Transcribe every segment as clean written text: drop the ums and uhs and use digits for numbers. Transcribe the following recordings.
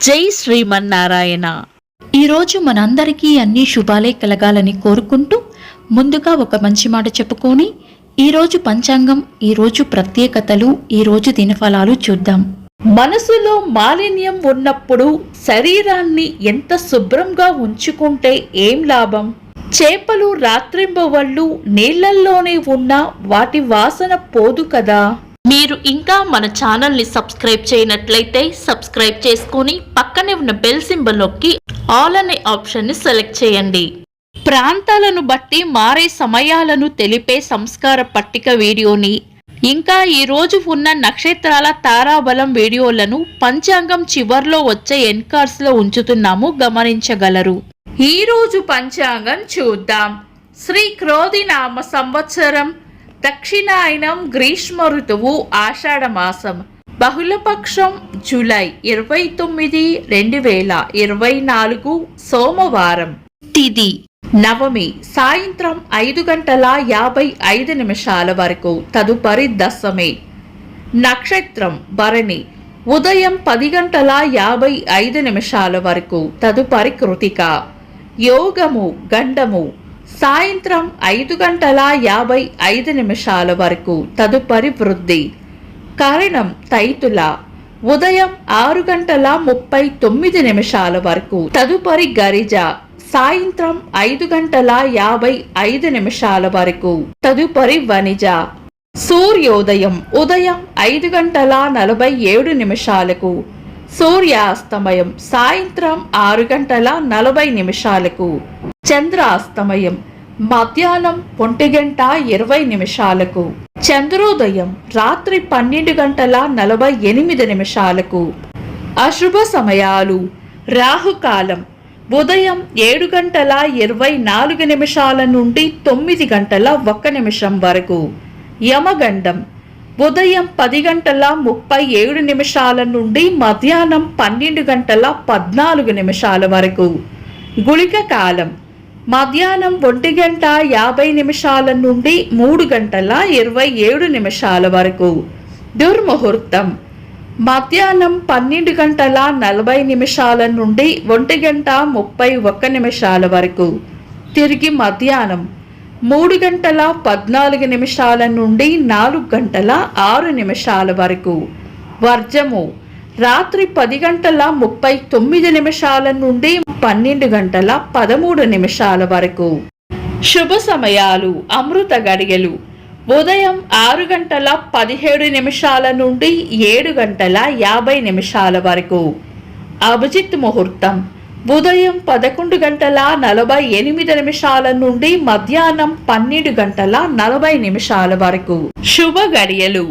జై శ్రీమన్నారాయణ. ఈరోజు మనందరికీ అన్ని శుభాలే కలగాలని కోరుకుంటూ ముందుగా ఒక మంచి మాట చెప్పుకొని ఈరోజు పంచాంగం, ఈరోజు ప్రత్యేకతలు, ఈరోజు దినఫలాలు చూద్దాం. మనసులో మాలిన్యం ఉన్నప్పుడు శరీరాన్ని ఎంత శుభ్రంగా ఉంచుకుంటే ఏం లాభం? చేపలు రాత్రింబవళ్ళు నీళ్లల్లోనే ఉన్నా వాటి వాసన పోదు కదా. మీరు ఇంకా మన ఛానల్ని సబ్స్క్రైబ్ చేయనట్లయితే సబ్స్క్రైబ్ చేసుకొని పక్కనే ఉన్న బెల్ సింబల్ నొక్కి ఆల్ అనే ఆప్షన్ని సెలెక్ట్ చేయండి. ప్రాంతాలను బట్టి మారే సమయాలను తెలిపే సంస్కార పట్టిక వీడియోని, ఇంకా ఈ రోజు ఉన్న నక్షత్రాల తారాబలం వీడియోలను పంచాంగం చివర్లో వచ్చే ఎన్కార్స్ లో ఉంచుతున్నాము, గమనించగలరు. ఈ రోజు పంచాంగం చూద్దాం. శ్రీ క్రోధినామ సంవత్సరం, దక్షిణాయనం, గ్రీష్మ ఋతువు, ఆషాఢ మాసం, బహుళపక్షం జూలై 29, 2024 సోమవారం. తిథి నవమి సాయంత్రం 5:55 వరకు, తదుపరి దశమి. నక్షత్రం భరణి ఉదయం 10:55 వరకు, తదుపరి కృతిక. యోగము గండము సాయంత్రం 5:55 వరకు, తదుపరి వృద్ధి. కరణం తైతుల ఉదయం 6:39 వరకు, తదుపరి గరిజ. సాయంత్రం 5:55 వరకు, తదుపరి వనిజ. సూర్యోదయం ఉదయం 5:47, సూర్యాస్తమయం సాయంత్రం 6:40. చంద్రాస్తమయం మధ్యాహ్నం 1:20. చంద్రోదయం రాత్రి 12:48. అశుభ సమయాలు. రాహుకాలం ఉదయం 7:24 నుండి 9:01 వరకు. యమగండం ఉదయం 10:37 నుండి మధ్యాహ్నం 12:14 వరకు. గుళిక కాలం మధ్యాహ్నం 1:50 నుండి 3:27 వరకు. దుర్ముహూర్తం మధ్యాహ్నం 12:40 నుండి 1:31 వరకు. తిరిగి మధ్యాహ్నం 3:14 నుండి 4:06 వరకు. వర్జము రాత్రి 10:39 నుండి 12:13 వరకు. శుభ సమయాలు. అమృత గడియలు ఉదయం 6:17 నుండి 7:50 వరకు. అభిజిత్ ముహూర్తం ఉదయం 11:48 నుండి మధ్యాహ్నం 12:40 వరకు. శుభ గడియలు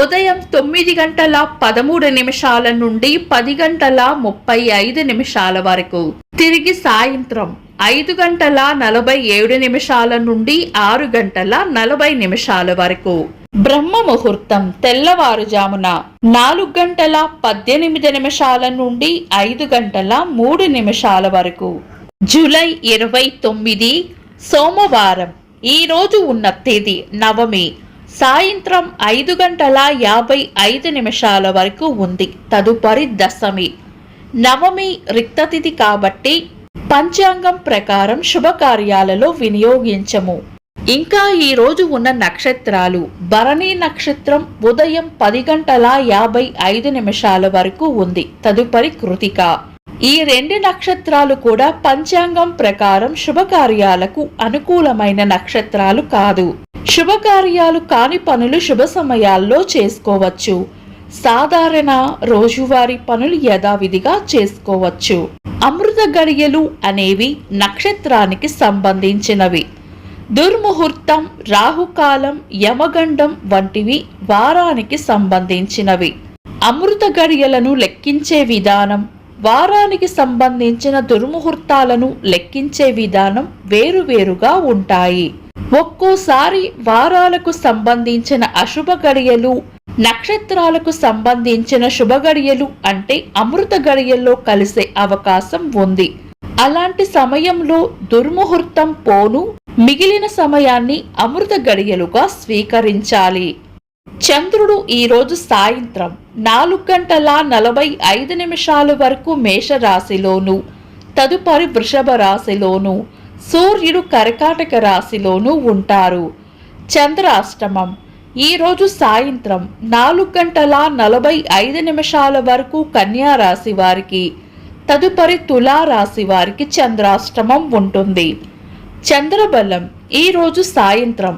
ఉదయం 9:13 నుండి 10:35 వరకు. తిరిగి సాయంత్రం 5:47 నుండి 6:40 వరకు. బ్రహ్మ ముహూర్తం తెల్లవారుజామున 4:18 నుండి 5:03 వరకు. జూలై 29 సోమవారం. ఈ రోజు ఉన్న తేదీ నవమి సాయంత్రం 5:55 వరకు ఉంది, తదుపరి దశమి. నవమి రిక్తతిథి కాబట్టి పంచాంగం ప్రకారం శుభకార్యాలలో వినియోగించము. ఇంకా ఈ రోజు ఉన్న నక్షత్రాలు: భరణి నక్షత్రం ఉదయం 10:55 వరకు ఉంది, తదుపరి కృతిక. ఈ రెండు నక్షత్రాలు కూడా పంచాంగం ప్రకారం శుభకార్యాలకు అనుకూలమైన నక్షత్రాలు కాదు. శుభకార్యాలు కాని పనులు శుభ సమయాల్లో చేసుకోవచ్చు. సాధారణ రోజువారీ పనులు యథావిధిగా చేసుకోవచ్చు. అమృత గడియలు అనేవి నక్షత్రానికి సంబంధించినవి. దుర్ముహూర్తం, రాహుకాలం, యమగండం వంటివి వారానికి సంబంధించినవి. అమృత గడియలను లెక్కించే విధానం, వారానికి సంబంధించిన దుర్ముహూర్తాలను లెక్కించే విధానం వేరువేరుగా ఉంటాయి. ఒక్కోసారి వారాలకు సంబంధించిన అశుభ గడియలు, నక్షత్రాలకు సంబంధించిన శుభ గడియలు అంటే అమృత గడియల్లో కలిసే అవకాశం ఉంది. అలాంటి సమయంలో దుర్ముహూర్తం పోను మిగిలిన సమయాన్ని అమృత గడియలుగా స్వీకరించాలి. చంద్రుడు ఈరోజు సాయంత్రం 4:45 వరకు మేషరాశిలోను, తదుపరి వృషభ రాశిలోను, సూర్యుడు కర్కాటక రాశిలోను ఉంటారు. చంద్రాష్టమం ఈరోజు సాయంత్రం 4:45 వరకు కన్యా రాశి వారికి, తదుపరి తులారాశి వారికి చంద్రాష్టమం ఉంటుంది. చంద్రబలం ఈరోజు సాయంత్రం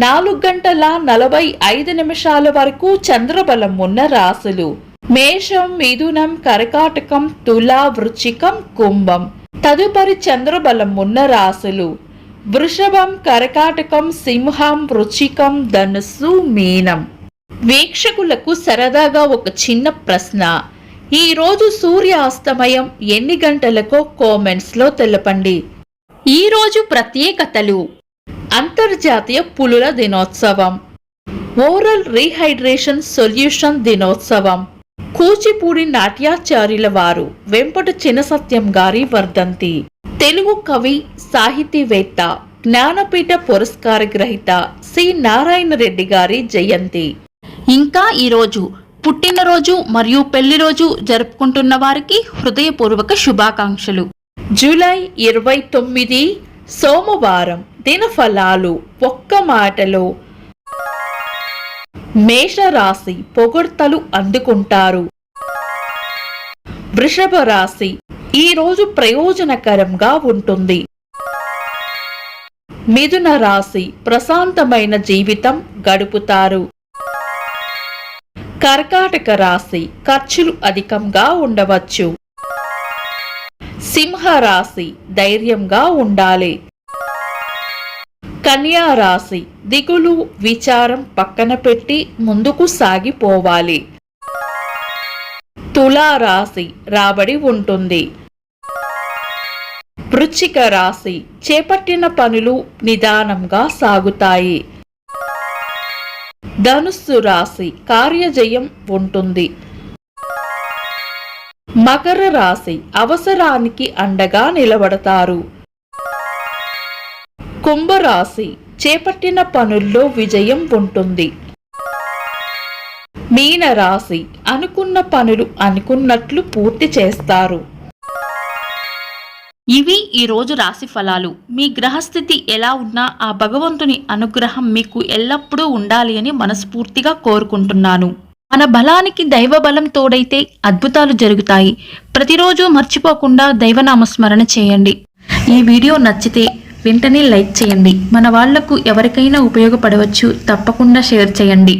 4:45 వరకు చంద్రబలం ఉన్న రాశులు మేషం, మిథునం, కర్కాటకం, తులా, వృశ్చికం, కుంభం. తదుపరి చంద్రబలం ఉన్న రాశులు వృషభం, కర్కాటకం, సింహం, వృశ్చికం, ధనుస్సు, మీనం. వీక్షకులకు సరదాగా ఒక చిన్న ప్రశ్న. ఈరోజు సూర్యాస్తమయం ఎన్ని గంటలకో కామెంట్స్లో తెలపండి. ఈరోజు ప్రత్యేకతలు: అంతర్జాతీయ పులుల దినోత్సవం, ఓరల్ రీహైడ్రేషన్ సొల్యూషన్ దినోత్సవం, కూచిపూడి నాట్యాచార్యుల వారు వెంపటి చినసత్యం గారి వర్ధంతి, తెలుగు కవి, సాహితీవేత్త, జ్ఞానపీఠ పురస్కార గ్రహీత సి నారాయణ రెడ్డి గారి జయంతి. ఇంకా ఈరోజు పుట్టినరోజు మరియు పెళ్లి రోజు జరుపుకుంటున్న వారికి హృదయపూర్వక శుభాకాంక్షలు. జూలై 29 సోమవారం. దినఫలాలు ఒక్క మాటలో: మేషరాశి పొగడ్తలు అందుకుంటారు. వృషభ రాశి ఈరోజు ప్రయోజనకరంగా ఉంటుంది. మిథున రాశి ప్రశాంతమైన జీవితం గడుపుతారు. కర్కాటక రాశి ఖర్చులు అధికంగా ఉండవచ్చు. సింహ రాశి ధైర్యంగా ఉండాలి. కన్యా రాశి దిగులు, విచారం పక్కన పెట్టి ముందుకు సాగిపోవాలి. తులా రాశి రాబడి ఉంటుంది. వృశ్చిక రాశి చేపట్టిన పనులు నిదానంగా సాగుతాయి. ధనుస్సు రాశి కార్యజయం ఉంటుంది. మకర రాశి అవసరానికి అండగా నిలబడతారు. కుంభరాశి చేపట్టిన పనుల్లో విజయం ఉంటుంది. మీన రాశి అనుకున్న పనులు అనుకున్నట్లు పూర్తి చేస్తారు. ఇవి ఈరోజు రాశి ఫలాలు. మీ గ్రహస్థితి ఎలా ఉన్నా ఆ భగవంతుని అనుగ్రహం మీకు ఎల్లప్పుడూ ఉండాలి అని మనస్ఫూర్తిగా కోరుకుంటున్నాను. మన బలానికి దైవ బలం తోడైతే అద్భుతాలు జరుగుతాయి. ప్రతిరోజు మర్చిపోకుండా దైవనామస్మరణ చేయండి. ఈ వీడియో నచ్చితే వెంటనే లైక్ చేయండి. మన వాళ్లకు ఎవరికైనా ఉపయోగపడవచ్చు. తప్పకుండా షేర్ చేయండి.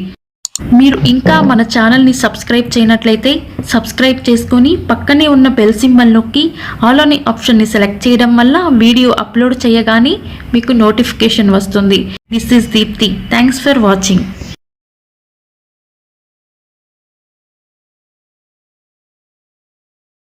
మీరు ఇంకా మన ఛానల్ని సబ్స్క్రైబ్ చేయనట్లయితే సబ్స్క్రైబ్ చేసుకొని పక్కనే ఉన్న బెల్ సింబల్ నొక్కి ఆల్ అనే ఆప్షన్ని సెలెక్ట్ చేయడం వల్ల వీడియో అప్లోడ్ చేయగానే మీకు నోటిఫికేషన్ వస్తుంది. This is Deepti. Thanks for watching.